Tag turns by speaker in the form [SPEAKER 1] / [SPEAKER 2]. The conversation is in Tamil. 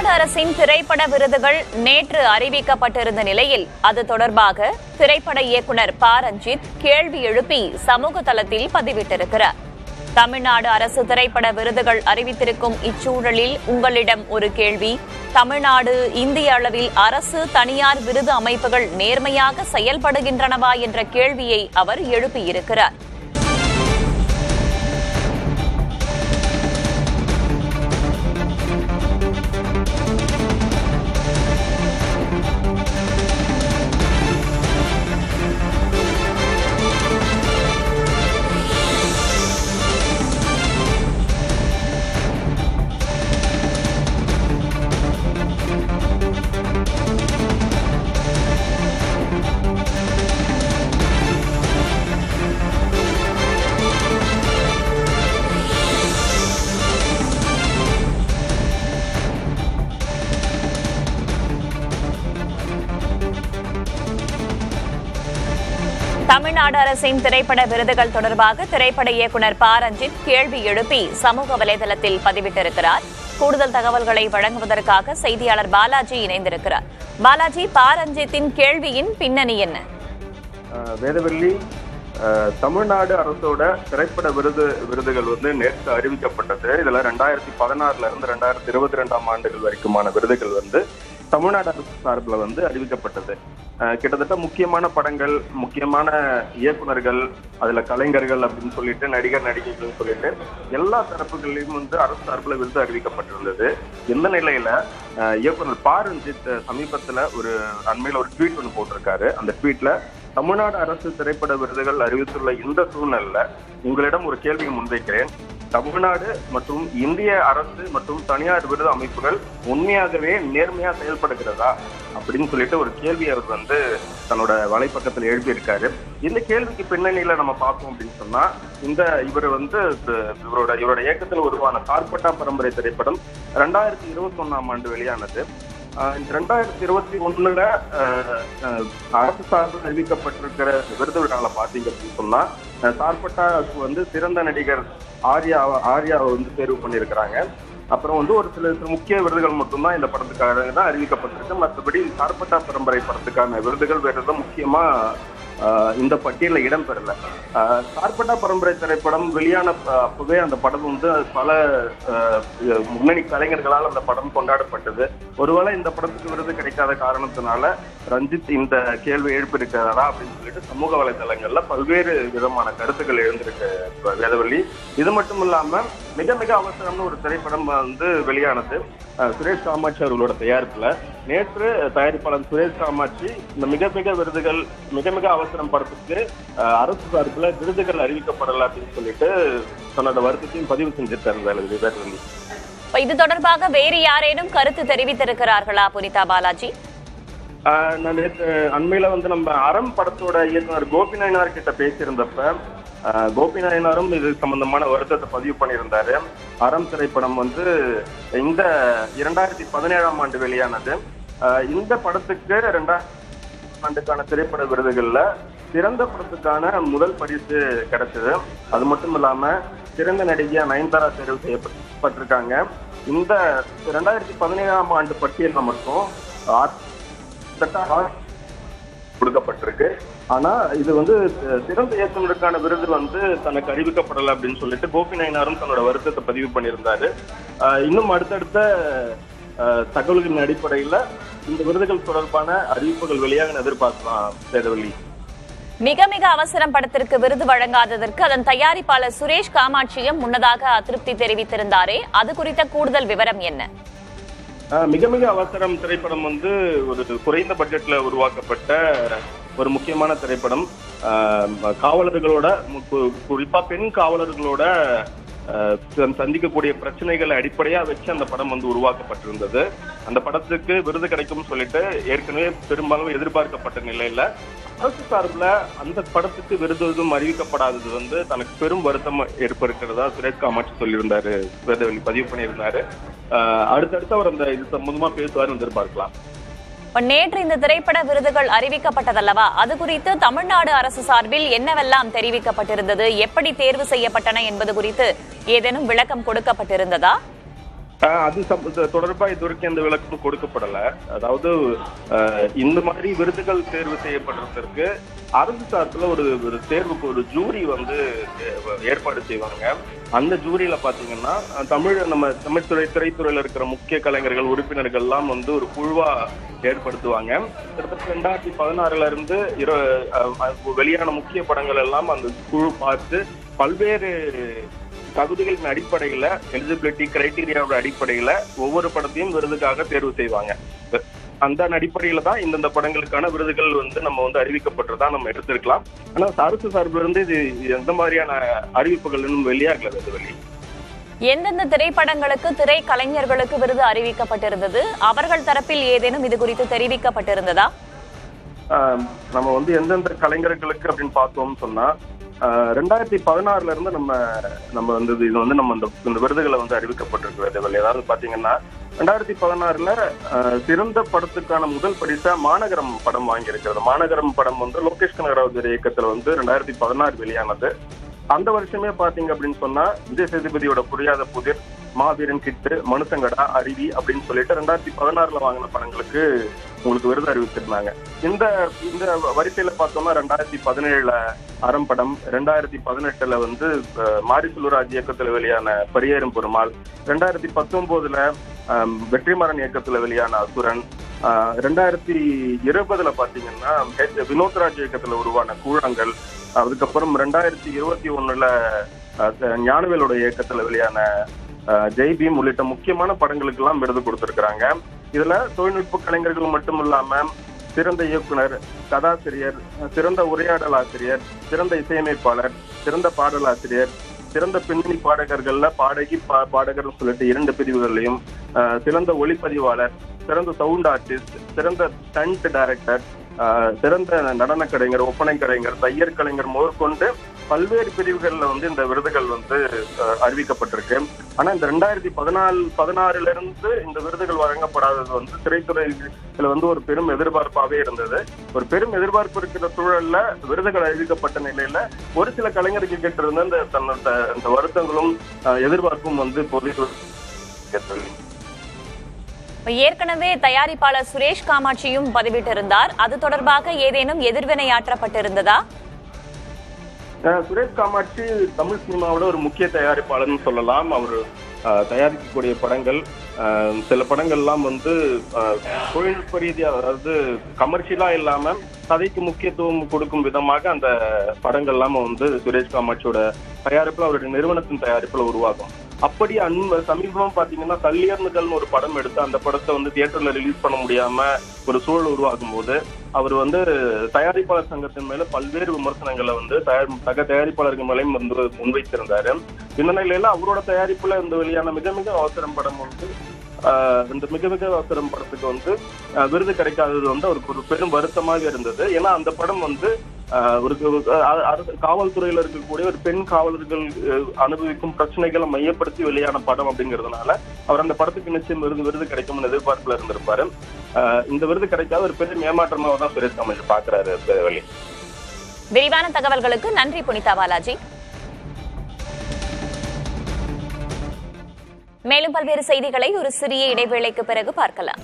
[SPEAKER 1] தமிழ்நாடு அரசின் திரைப்பட விருதுகள் நேற்று அறிவிக்கப்பட்டிருந்த நிலையில் அது தொடர்பாக திரைப்பட இயக்குனர் ப. ரஞ்சித் கேள்வி எழுப்பி சமூக தளத்தில் பதிவிட்டிருக்கிறார். தமிழ்நாடு அரசு திரைப்பட விருதுகள் அறிவித்திருக்கும் இச்சூழலில் உங்களிடம் ஒரு கேள்வி. தமிழ்நாடு இந்திய அளவில் அரசு தனியார் விருது அமைப்புகள் நேர்மையாக செயல்படுகின்றனவா என்ற கேள்வியை அவர் எழுப்பியிருக்கிறார். தமிழ்நாடு அரசின் திரைப்பட விருதுகள் தொடர்பாக திரைப்பட இயக்குனர் ப. ரஞ்சித் கேள்வி எழுப்பி சமூக வலைதளத்தில் பதிவிட்டிருக்கிறார். கூடுதல் தகவல்களை வழங்குவதற்காக செய்தியாளர் பாலாஜி இணைந்திருக்கிறார். பாலாஜி, ப. ரஞ்சித்தின் கேள்வியின் பின்னணி என்ன?
[SPEAKER 2] வேதவல்லி, தமிழ்நாடு அரசோட திரைப்பட விருதுகள் நேற்று அறிவிக்கப்பட்டது. இதுல 2016 இருந்து 2022 ஆண்டுகள் வரைக்குமான விருதுகள் தமிழ்நாடு அரசு சார்பில் அறிவிக்கப்பட்டது. கிட்டத்தட்ட முக்கியமான படங்கள், முக்கியமான இயக்குநர்கள், அதுல கலைஞர்கள் அப்படின்னு சொல்லிட்டு, நடிகர் நடிகைகள் சொல்லிட்டு எல்லா தரப்புகளிலும் அரசு சார்பில் விருது அறிவிக்கப்பட்டிருந்தது. இந்த நிலையில இயக்குனர் ப. ரஞ்சித் சமீபத்துல அண்மையில ஒரு ட்வீட் ஒன்று போட்டிருக்காரு. அந்த ட்வீட்ல தமிழ்நாடு அரசு திரைப்பட விருதுகள் அறிவித்துள்ள இந்த சூழ்நிலையில உங்களிடம் ஒரு கேள்வியை முன்வைக்கிறேன். தமிழ்நாடு மற்றும் இந்திய அரசு மற்றும் தனியார் விருது அமைப்புகள் உண்மையாகவே நேர்மையா செயல்படுகிறதா அப்படின்னு சொல்லிட்டு ஒரு கேள்வி அவர் தன்னோட வலைப்பக்கத்தில் எழுப்பியிருக்காரு. இந்த கேள்விக்கு பின்னணியில நம்ம பார்த்தோம் அப்படின்னு சொன்னா, இவரோட இயக்கத்தில் உருவான சார்பட்டா பரம்பரை திரைப்படம் 2021 ஆண்டு வெளியானது. 2021 அரசு சார்பில் அறிவிக்கப்பட்டிருக்கிற விருது விழால பாத்தீங்க அப்படின்னு சொன்னா, சார்பட்டாவுக்கு சிறந்த நடிகர் ஆர்யாவை தேர்வு பண்ணியிருக்கிறாங்க. அப்புறம் ஒரு சில முக்கிய விருதுகள் மட்டும்தான் இந்த படத்துக்காக தான் அறிவிக்கப்பட்டிருக்கு. மற்றபடி சார்பட்டா பரம்பரை படத்துக்கான விருதுகள் வேற எதுவும் முக்கியமா இந்த பட்டியலில் இடம்பெறல. சார்பட்டா பரம்பரை திரைப்படம் வெளியான அப்பவே அந்த படம் பல முன்னணி கலைஞர்களால் அந்த படம் கொண்டாடப்பட்டது. ஒருவேளை இந்த படத்துக்கு விருது கிடைக்காத காரணத்தினால ரஞ்சித் இந்த கேள்வி எழுப்பியிருக்கிறாரா அப்படின்னு சொல்லிட்டு சமூக வலைதளங்கள்ல பல்வேறு விதமான கருத்துக்கள் எழுந்திருக்கு வேதவல்லி. இது மட்டும் இல்லாம மிக மிக அவசரம்னு ஒரு திரைப்படம் வெளியானது. சுரேஷ் காமாட்சி அவர்களோட தயாரிப்புல நேற்று தயாரிப்பாளர் சுரேஷ் காமாட்சி இந்த மிக மிக விருதுகள், மிக மிக அவசரம் படத்துக்கு அரசு சார்பில் விருதுகள் அறிவிக்கப்படல அப்படின்னு சொல்லிட்டு தன்னோட வருத்தத்தையும் பதிவு செஞ்சிருக்காரு.
[SPEAKER 1] இது தொடர்பாக வேறு யாரேனும் கருத்து தெரிவித்திருக்கிறார்களா புனிதா பாலாஜி?
[SPEAKER 2] நான் நேற்று அண்மையில நம்ம அறம் படத்தோட இயக்குனர் கோபி நாயனார் கிட்ட பேசியிருந்தப்ப கோபி நாயனாரும் இது சம்பந்தமான வருத்தத்தை பதிவு பண்ணியிருந்தாரு. அறம் திரைப்படம் இந்த 2017 ஆண்டு வெளியானது. இந்த படத்துக்கு 2000 ஆண்டுக்கான திரைப்பட விருதுகள்ல சிறந்த படத்துக்கான முதல் பரிசு கிடைச்சது. அது மட்டும் இல்லாம சிறந்த நடிகையா நயன்தாரா தேர்வு செய்யப்பட்டிருக்காங்க. இந்த 2017 ஆண்டு பட்டியல மட்டும் கொடுக்கப்பட்டிருக்கு. ஆனா இது சிறந்த இயக்குநருக்கான விருது தனக்கு அறிவிக்கப்படலை அப்படின்னு சொல்லிட்டு கோபி நாயனாரும் தன்னோட வருத்தத்தை பதிவு பண்ணியிருந்தாரு. இன்னும் அடுத்தடுத்த தகவல்களின் அடிப்படையில இந்த விருதுகள் தொடர்பான அறிவிப்புகள் வெளியாக எதிர்பார்க்கலாம். சேதவல்லி,
[SPEAKER 1] மிக மிக அவசரம் படத்திற்கு விருது வழங்காததற்கு அதன் தயாரிப்பாளர் சுரேஷ் காமாட்சியும் முன்னதாக அதிருப்தி தெரிவித்திருந்தாரே, அது குறித்த கூடுதல் விவரம் என்ன?
[SPEAKER 2] மிக மிக அவசரம் திரைப்படம் ஒரு குறைந்த பட்ஜெட்ல உருவாக்கப்பட்ட ஒரு முக்கியமான திரைப்படம். காவலர்களோட, குறிப்பா பெண் காவலர்களோட சந்திக்கக்கூடிய பிரச்சனைகளை அடிப்படையா வச்சு அந்த படம் உருவாக்கப்பட்டிருந்தது. அந்த படத்துக்கு விருது கிடைக்கும் சொல்லிட்டு ஏற்கனவே பெரும்பாலும் எதிர்பார்க்கப்பட்ட நிலையில அரசு சார்பில் அந்த படத்துக்கு விருது எதுவும் அறிவிக்கப்படாதது தனக்கு பெரும் வருத்தம் ஏற்படுகிறதா சுரேஷ் காமாட்சி சொல்லியிருந்தாரு, வேதவல்லி பதிவு பண்ணியிருந்தாரு. அடுத்தடுத்து அவர் அந்த இது சம்பந்தமா பேசுவார் எதிர்பார்க்கலாம்.
[SPEAKER 1] நேற்று இந்த திரைப்பட விருதுகள் அறிவிக்கப்பட்டதல்லவா, அது குறித்து தமிழ்நாடு அரசு சார்பில் என்னவெல்லாம் தெரிவிக்கப்பட்டிருந்தது, எப்படி தேர்வு செய்யப்பட்டன என்பது குறித்து ஏதேனும் விளக்கம் கொடுக்கப்பட்டிருந்ததா?
[SPEAKER 2] இது தொடர்பா இதுவரைக்கும் எந்த விளக்கமும் கொடுக்கப்படல. அதாவது இந்த மாதிரி விருதுகள் தேர்வு செய்யப்படுறதற்கு அரசு சார்பில் ஒரு தேர்வுக்கு ஒரு ஜூரி வந்து ஏற்பாடு செய்வாங்க. அந்த ஜூரியில பாத்தீங்கன்னா நம்ம தமிழ் திரைத்துறையில இருக்கிற முக்கிய கலைஞர்கள் உறுப்பினர்கள் எல்லாம் வந்து ஒரு குழுவா ஏற்படுத்துவாங்க. கிட்டத்தட்ட 2016 இருந்து வெளியான முக்கிய படங்கள் எல்லாம் அந்த குழு பார்த்து பல்வேறு தகுதிகளின் அடிப்படையில எலிஜிபிலிட்டி கிரைட்டீரியாவோட அடிப்படையில ஒவ்வொரு படத்தையும் விருதுக்காக தேர்வு செய்வாங்க. அந்த அடிப்படையில தான் இந்தந்த படங்களுக்கான விருதுகள் வந்து நம்ம வந்து அறிவிக்கப்பட்டதா நம்ம எடுத்திருக்கலாம். ஆனா அரசு சார்பில் இருந்து இது எந்த மாதிரியான அறிவிப்புகள் இன்னும் வெளியாகல.
[SPEAKER 1] எந்தெந்த திரைப்படங்களுக்கு திரை கலைஞர்களுக்கு விருது அறிவிக்கப்பட்டிருந்தது? அவர்கள் தரப்பில் ஏதேனும் இது குறித்து தெரிவிக்கப்பட்டிருந்ததா?
[SPEAKER 2] நம்ம வந்து எந்தெந்த கலைஞர்களுக்கு அப்படின்னு பார்த்தோம்னு சொன்னா 2016 இருந்து நம்ம வந்து இது வந்து நம்ம இந்த விருதுகளை வந்து அறிவிக்கப்பட்டிருக்கிறது. ஏதாவது பாத்தீங்கன்னா 2016 சிறந்த படத்துக்கான முதல் பரிசா மாநகரம் படம் வாங்கியிருக்கிறது. மாநகரம் படம் வந்து லோகேஷ் கனகராஜ் இயக்கத்துல வந்து 2016 வெளியானது. அந்த வருஷமே பாத்தீங்க அப்படின்னு சொன்னா விஜய் சேதுபதியோட புரியாத புதிர், மாவீரன் கிட்டு, மனுசங்கடா, அருவி அப்படின்னு சொல்லிட்டு 2016 வாங்கின படங்களுக்கு உங்களுக்கு விருது அறிவிச்சிருந்தாங்க. இந்த வரிசையில பார்த்தோம்னா 2017 அறம் படம், 2018 வந்து மாரி செல்வராஜ் இயக்கத்துல வெளியான பரியேறும் பெருமாள், 2019 வெற்றிமாறன் இயக்கத்துல வெளியான அசுரன், 2020 பாத்தீங்கன்னா வினோத்ராஜ் இயக்கத்துல உருவான கூழாங்கல், அதுக்கப்புறம் 2021 ஞானவேலோட இயக்கத்துல வெளியான ஜெய்பீம் உள்ளிட்ட முக்கியமான படங்களுக்கு எல்லாம் விருது கொடுத்திருக்கிறாங்க. இதுல தொழில்நுட்ப கலைஞர்கள் மட்டும் இல்லாம சிறந்த இயக்குனர், கதாசிரியர், சிறந்த உரையாடல் ஆசிரியர், சிறந்த இசையமைப்பாளர், சிறந்த பாடலாசிரியர், சிறந்த பின்னணி பாடகர்கள்ல பாடகி பாடகர் சொல்லிட்டு 2 பிரிவுகளையும், சிறந்த ஒளிப்பதிவாளர், சிறந்த சவுண்ட் ஆர்டிஸ்ட், சிறந்த ஸ்டண்ட் டைரக்டர், சிறந்த நடன கலைஞர், ஒப்பனை கலைஞர், தையர் கலைஞர் முதற்கொண்டு பல்வேறு பிரிவுகள்ல வந்து இந்த விருதுகள் வந்து அறிவிக்கப்பட்டிருக்கு. ஆனா இந்த 2016 இருந்து இந்த விருதுகள் வழங்கப்படாதது வந்து திரைத்துறையில வந்து ஒரு பெரும் எதிர்பார்ப்பாவே இருந்தது. ஒரு பெரும் எதிர்பார்ப்பு இருக்கிற சூழல்ல விருதுகள் அறிவிக்கப்பட்ட நிலையில ஒரு சில கலைஞர்கள் கிட்ட இருந்த இந்த வருத்தங்களும் எதிர்பார்ப்பும் வந்து பொது
[SPEAKER 1] ஏற்கனவே தயாரிப்பாளர் சுரேஷ் காமாட்சியும் பதிவிட்டிருந்தார். அது தொடர்பாக ஏதேனும் எதிர்வினையாற்றப்பட்டிருந்ததா?
[SPEAKER 2] சுரேஷ் காமாட்சி தமிழ் சினிமாவோட ஒரு முக்கிய தயாரிப்பாளர்னு சொல்லலாம். அவர் தயாரிக்கக்கூடிய படங்கள் சில படங்கள்லாம் வந்து தொழில்நுட்ப ரீதியா, அதாவது கமர்ஷியலா இல்லாம கதைக்கு முக்கியத்துவம் கொடுக்கும் விதமாக அந்த படங்கள் எல்லாம் வந்து சுரேஷ் காமாட்சியோட தயாரிப்புல அவருடைய நிறுவனத்தின் தயாரிப்புல உருவாகும். அப்படி சமீபமா பாத்தீங்கன்னா கல்யாணுகள்னு ஒரு படம் எடுத்து அந்த படத்தை வந்து தியேட்டர்ல ரிலீஸ் பண்ண முடியாம ஒரு சூழல் உருவாகும் போது அவர் வந்து தயாரிப்பாளர் சங்கத்தின் மேல பல்வேறு விமர்சனங்களை வந்து சக தயாரிப்பாளர்கள் மேலையும் வந்து முன்வைத்திருந்தாரு. இந்த நிலையில அவரோட தயாரிப்புல இந்த வெளியான மிக மிக அவசரம் படம் வந்து இந்த மிக மிக அவசரம் படத்துக்கு வந்து விருது கிடைக்காதது வந்து அவருக்கு ஒரு பெரும் வருத்தமாக இருந்தது. ஏன்னா அந்த படம் வந்து ஒரு காவல்துறையில இருக்கக்கூடிய ஒரு பெண் காவலர்கள் அனுபவிக்கும் பிரச்சனைகளை மையப்படுத்தி வெளியான படம் அப்படிங்கிறதுனால அவர் அந்த படத்துக்கு நிச்சயம் விருது கிடைக்கும்னு எதிர்பார்ப்புல இருந்திருப்பாரு. இந்த விருது கிடைக்காத ஒரு பெரிய ஏமாற்றமாக தான் சுரேஷ் காமாட்சி பாக்குறாரு.
[SPEAKER 1] விரிவான தகவல்களுக்கு நன்றி புனிதா பாலாஜி. மேலும் பல்வேறு செய்திகளை ஒரு சிறிய இடைவேளைக்கு பிறகு பார்க்கலாம்.